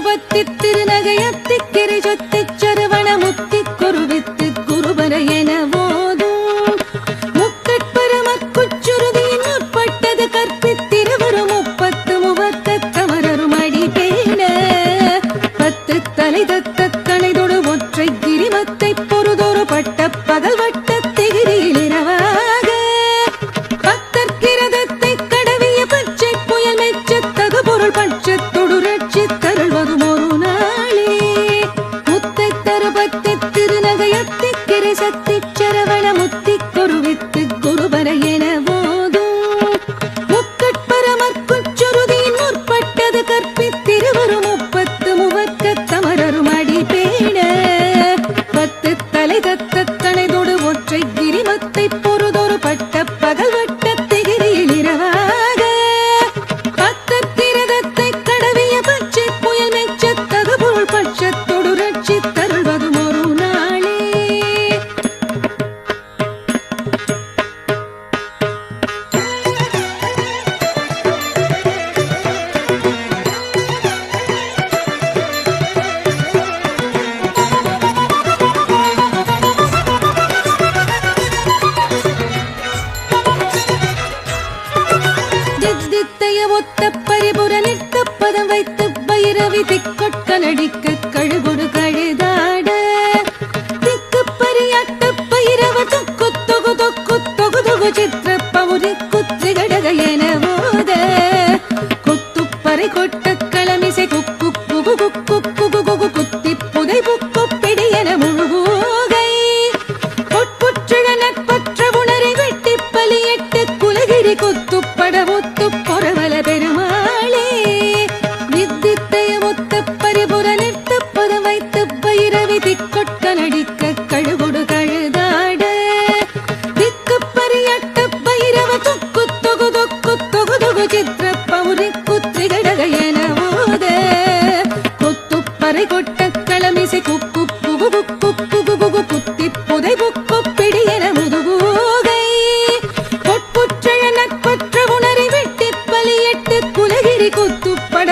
தருபத்தி திருநகையத்தி கிரிஜொத்தி சரவண முத்தி குருவித்து குருபர என போதும் முக்கட்பரமக்குச்சுருதியின் உட்பட்டது கற்பித்திருவரும் 30 முவத்த தமரரும் அடி பேண 10 தலை தத்த கணைதொடு ஒற்றை கிரிமத்தை பொறுதொரு பட்ட பகல் வட்ட திகிரியில் இரவாக பத்தற்கிரதத்தை கடவிய பச்சை புயல் மெச்சத்தகு பொருள் பட்சத்தொடு ரட்சித்தருள்வதும் ஒரு நாளே முத்தை தருபத்தி திருநகையத்தி கிரை சக்தி சரவண முத்தி குருவித்து குருபர என போதும் முக்கட்பரமற்குச்சுருதியின் முற்பட்டது கற்பித்திருவரும் 30 முவக்க தமரரும் அடி பேண 10 தலை தத்த கணைதொடு ஒற்றை கிரிமத்தை பொறுதொரு பட்ட பகல் வட்ட திகிரியில் இரவாக பத்தற்கிரதத்தை கடவிய பச்சை புயல் மெச்சத்தகு பொருள் பட்சத்தொடு ரட்சித்தருள்வதும் ஒரு நாளே தித்தித்தைய ஒத்த பரிபுர நிற்க பதம் வைத்து பைரவி திக்கொட்கலடிக்க கழுகுடு கழுதாட திக்கு பரியாட்ட பைரவ தொக்கு தொகு தொக்கு தொகு தொகு சித்திர பௌரி குத்திகடக என போத குத்துப்பறை கொட்ட களமிசை குக்கு குகு குக்கு குகு குகு குத்தி புதை புக்கு பிடி என முழுகூகை பொற்புற்றுழ நட்பற்ற உணரை வெட்டி பலியட்டு குலகிரி குத்துப்பட ஒத்து பொறவல பெருமாளே வித்தித்தைய ஒத்த பரிபுர நிறுத்த பதம் வைத்து பைரவி திக்கொட்க நடிக்க கழுகுடு கழுதாட திக்கு பரியட்ட பைரவ தொக்கு தொகு தொக்கு தொகு தொகு சித்திர பௌரி குத்திகடக என போத குத்துப்பறை கொட்ட களமிசை குக்கு குகு குக்கு குகு குகு குத்தி புதை புக்கு பிடி என முதுகூகை பொற்புற்றழ நட்பற்ற உணரை வெட்டி பலியட்டு குலகிரி குத்துப்பட